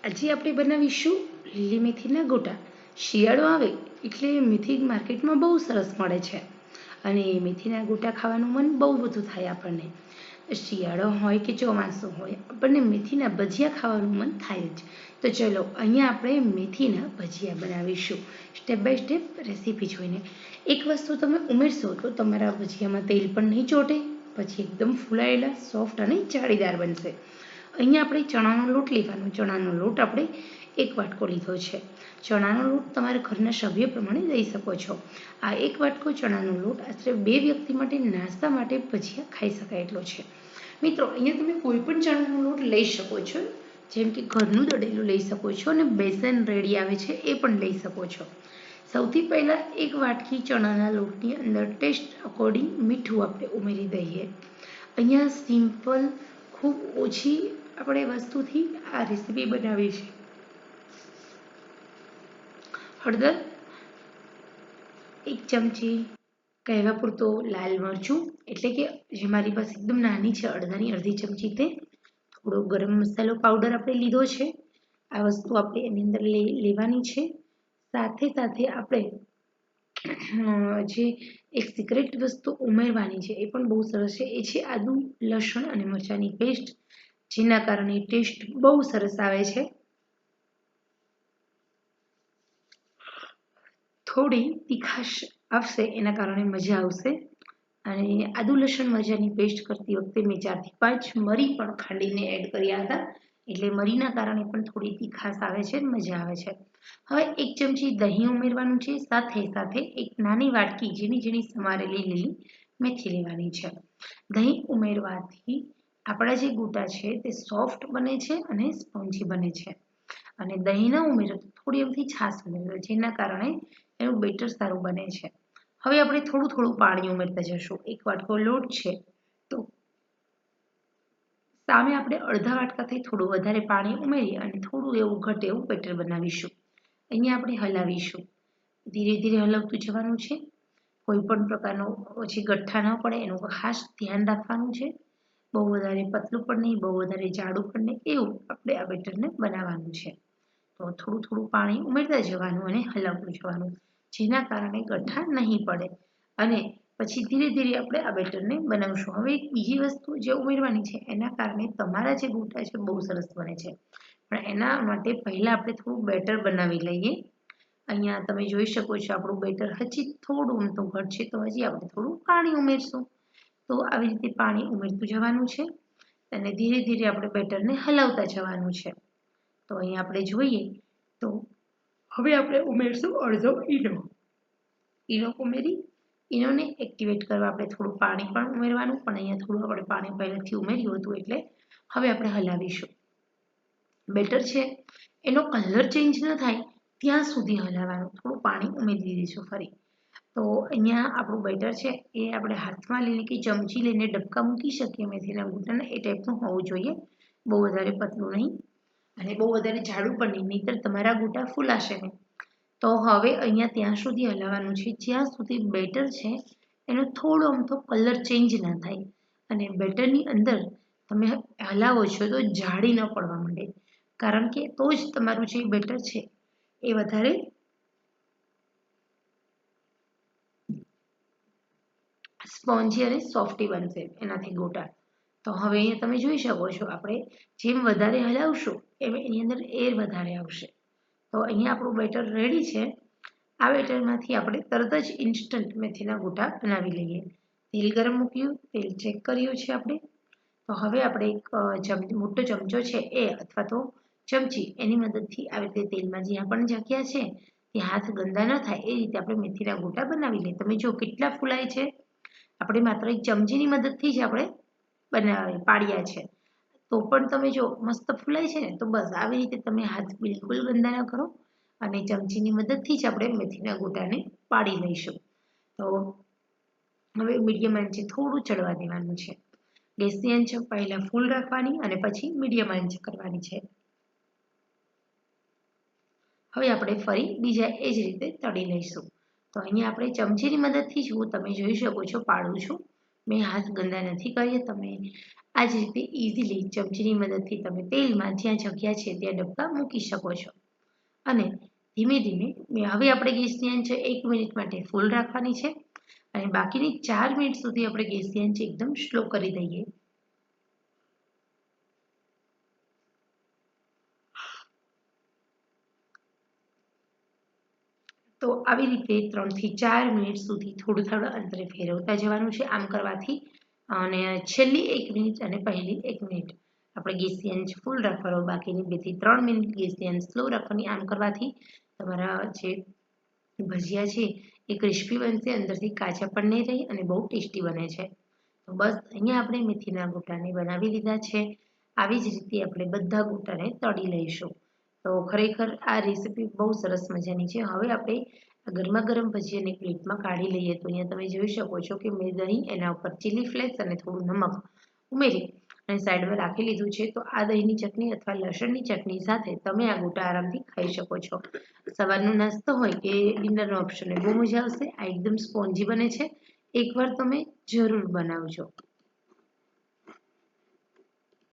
આજે આપણે બનાવીશું લીલી મેથીના ગોટા. શિયાળો આવે એટલે મેથી માર્કેટમાં બહુ સરસ મળે છે અને મેથીના ગોટા ખાવાનું મન બહુ બધું થાય આપણને. શિયાળો હોય કે ચોમાસું હોય આપણને મેથીના ભજીયા ખાવાનું મન થાય જ. તો ચલો અહીંયા આપણે મેથીના ભજીયા બનાવીશું સ્ટેપ બાય સ્ટેપ રેસીપી જોઈને. એક વસ્તુ તમે ઉમેરશો તો તમારા ભજીયામાં તેલ પણ નહીં ચોટે, પછી એકદમ ફૂલાયેલા સોફ્ટ અને જાળીદાર બનશે. અહીંયા આપણે ચણાનો લોટ લેવાનો. ચણાનો લોટ આપણે 1 વાટકો લીધો છે. ચણાનો લોટ તમારા ઘરના સભ્ય પ્રમાણે લઈ શકો છો. આ 1 વાટકો ચણાનો લોટ આશરે 2 વ્યક્તિ માટે નાસ્તા માટે ભજીયા ખાઈ શકાય એટલો છે. મિત્રો અહીંયા તમે કોઈ પણ ચણાનો લોટ લઈ શકો છો, જેમ કે ઘરનું દળેલું લઈ શકો છો અને બેસન રેડી આવે છે એ પણ લઈ શકો છો. સૌથી પહેલાં 1 વાટકી ચણાના લોટની અંદર ટેસ્ટ અકોર્ડિંગ મીઠું આપણે ઉમેરી દઈએ. અહીંયા સિમ્પલ ખૂબ ઓછી આપણે વસ્તુથી આ રેસીપી બનાવી છે. હળદર 1 ચમચી, કહેવા પૂરતો લાલ મરચું એટલે કે જે મારી પાસે એકદમ નાની છે અડધાની અડધી ચમચી, તે થોડો ગરમ મસાલો પાવડર આપણે લીધો છે. આ વસ્તુ આપણે એની અંદર લેવાની છે. સાથે સાથે આપણે જે એક સિક્રેટ વસ્તુ ઉમેરવાની છે એ પણ બહુ સરસ છે, એ છે આદુ લસણ અને મરચાંની પેસ્ટ, જેના કારણે ટેસ્ટ બહુ સરસ આવે છે. થોડી તીખાશ આવશે એના કારણે મજા આવશે. અને આદુ લસણ મરચાંની પેસ્ટ કરતી વખતે મેં 4 થી 5 મરી પણ ખાંડીને એડ કર્યા હતા, એટલે મરીના કારણે પણ થોડી તીખાશ આવે છે, મજા આવે છે. હવે 1 ચમચી દહીં ઉમેરવાનું છે. સાથે સાથે એક નાની વાટકી ઝીણી ઝીણી સમારેલી લીલી મેથી લેવાની છે. દહીં ઉમેરવાથી આપણા જે ગોટા છે તે સોફ્ટ બને છે અને સ્પોન્જી બને છે. અને દહીં ન ઉમેરો તો થોડી એમથી છાશ ઉમેરો, જેના કારણે એનું બેટર સારું બને છે. હવે આપણે થોડું થોડું પાણી ઉમેરતા જશું. 1 વાટકો લોટ છે તો સામે આપણે અડધા વાટકાથી થોડું વધારે પાણી ઉમેરી અને થોડું એવું ઘટે એવું બેટર બનાવીશું. અહીંયા આપણે હલાવીશું. ધીરે ધીરે હલાવતું જવાનું છે. કોઈ પણ પ્રકારનો પછી ગઠ્ઠા ન પડે એનું ખાસ ધ્યાન રાખવાનું છે. બહુ વધારે પતલું પણ નહીં, બહુ વધારે જાડું પણ નહીં, એવું આપણે આ બેટરને બનાવવાનું છે. તો થોડું થોડું પાણી ઉમેરતા જવાનું અને હલાવતું જવાનું, જેના કારણે ગઠ્ઠા નહીં પડે. અને પછી ધીરે ધીરે આપણે આ બેટરને બનાવશું. હવે એક બીજી વસ્તુ જે ઉમેરવાની છે એના કારણે તમારા જે ગોટા છે બહુ સરસ બને છે, પણ એના માટે પહેલાં આપણે થોડું બેટર બનાવી લઈએ. અહીંયા તમે જોઈ શકો છો આપણું બેટર હજી થોડું અમથું ઘટ છે, તો હજી આપણે થોડું પાણી ઉમેરશું. તો આવી રીતે પાણી ઉમેરતું જવાનું છે અને ધીરે ધીરે આપણે બેટરને હલાવતા જવાનું છે. તો અહીંયા આપણે જોઈએ તો હવે આપણે ઉમેરશું અડધો ઈનો. ઈનો ઉમેરી ઈનોને એક્ટિવેટ કરવા આપણે થોડું પાણી પણ ઉમેરવાનું, પણ અહીંયા થોડું આપણે પાણી પહેલેથી ઉમેર્યું હતું એટલે હવે આપણે હલાવીશું. બેટર છે એનો કલર ચેન્જ ન થાય ત્યાં સુધી હલાવવાનું. થોડું પાણી ઉમેરી દઈશું ફરી. તો અહીંયા આપણું બેટર છે એ આપણે હાથમાં લઈને કે ચમચી લઈને ડબકા મૂકી શકીએ મેથીના ગોટાને, એ ટાઈપનું હોવું જોઈએ. બહુ વધારે પતલું નહીં અને બહુ વધારે જાડું પણ નહીં, નહીંતર તમારા ગોટા ફૂલાશે નહીં. તો હવે અહીંયા ત્યાં સુધી હલાવવાનું છે જ્યાં સુધી બેટર છે એનો થોડો અમથો કલર ચેન્જ ના થાય અને બેટરની અંદર તમે હલાવો છો તો જાળી ન પડવા માંડે, કારણ કે તો જ તમારું જે બેટર છે એ વધારે સ્પોન્જી અને સોફ્ટી બનશે એનાથી ગોટા. તો હવે અહીંયા તમે જોઈ શકો છો આપણે જેમ વધારે હલાવશું એમ એની અંદર એર વધારે આવશે. તો અહીંયા આપણું બેટર રેડી છે. આ બેટરમાંથી આપણે તરત જ ઇન્સ્ટન્ટ મેથીના ગોટા બનાવી લઈએ. તેલ ગરમ મૂક્યું, તેલ ચેક કર્યું છે આપણે. તો હવે આપણે એક મોટો ચમચો છે એ અથવા તો ચમચી એની મદદથી આવી રીતે તેલમાં જ્યાં પણ જગ્યા છે ત્યાં હાથ ગંદા ન થાય એ રીતે આપણે મેથીના ગોટા બનાવી લઈએ. તમે જો કેટલા ફૂલાય છે, આપણે માત્ર એક ચમચીની મદદથી જ આપણે પાડ્યા છે, તો પણ તમે જો મસ્ત ફૂલાય છે ને. તો બસ આવી રીતે તમે હાથ બિલકુલ ગંદા ન કરો અને ચમચીની મદદથી જ આપણે મેથીના ગોટાને પાડી લઈશું. તો હવે મીડિયમ આંચે થોડું ચડવા દેવાનું છે. ગેસની આંચ પહેલાં ફૂલ રાખવાની અને પછી મીડિયમ આંચ કરવાની છે. હવે આપણે ફરી બીજા એ જ રીતે તળી લઈશું. તો અહીંયા આપણે ચમચીની મદદથી જ હું તમે જોઈ શકો છો પાડું છું. મેં હાથ ગંદા નથી કર્યા. તમે આ જ રીતે ઇઝીલી ચમચીની મદદથી તમે તેલમાં જ્યાં જગ્યા છે ત્યાં ડબકા મૂકી શકો છો. અને ધીમે ધીમે હવે આપણે ગેસની આંચ 1 મિનિટ માટે ફૂલ રાખવાની છે અને બાકીની 4 મિનિટ સુધી આપણે ગેસની આંચ એકદમ સ્લો કરી દઈએ. તો આવી રીતે 3 થી 4 મિનિટ સુધી થોડું અંતરે ફેરવતા જવાનું છે. આમ કરવાથી અને છેલ્લી 1 મિનિટ અને પહેલી 1 મિનિટ આપણે ગેસની આંચ ફૂલ રાખવાનો, બાકીની 2 થી 3 મિનિટ ગેસની આંચ સ્લો રાખવાની. આમ કરવાથી તમારા જે ભજીયા છે એ ક્રિસ્પી બનશે, અંદરથી કાચા પણ નહીં રહે અને બહુ ટેસ્ટી બને છે. તો બસ અહીંયા આપણે મેથીના ગોટાને બનાવી લીધા છે. આવી જ રીતે આપણે બધા ગોટાને તળી લઈશું. તો ખરેખર આ રેસીપી બહુ સરસ મજાની છે. હવે આપણે ગરમા ગરમ ભજીયાને પ્લેટમાં કાઢી લઈએ. તો અહીંયા તમે જોઈ શકો છો કે મેં દહીં, એના ઉપર ચીલી ફ્લેક્સ અને થોડું નમક ઉમેરી અને સાઈડમાં રાખી લીધું છે. તો આ દહીંની ચટણી અથવા લસણની ચટણી સાથે તમે આ ગોટા આરામથી ખાઈ શકો છો. સવારનો નાસ્તો હોય કે ડિનરનો ઓપ્શન હોય, બહુ મજા આવશે. આ એકદમ સ્પોન્જી બને છે. એકવાર તમે જરૂર બનાવજો.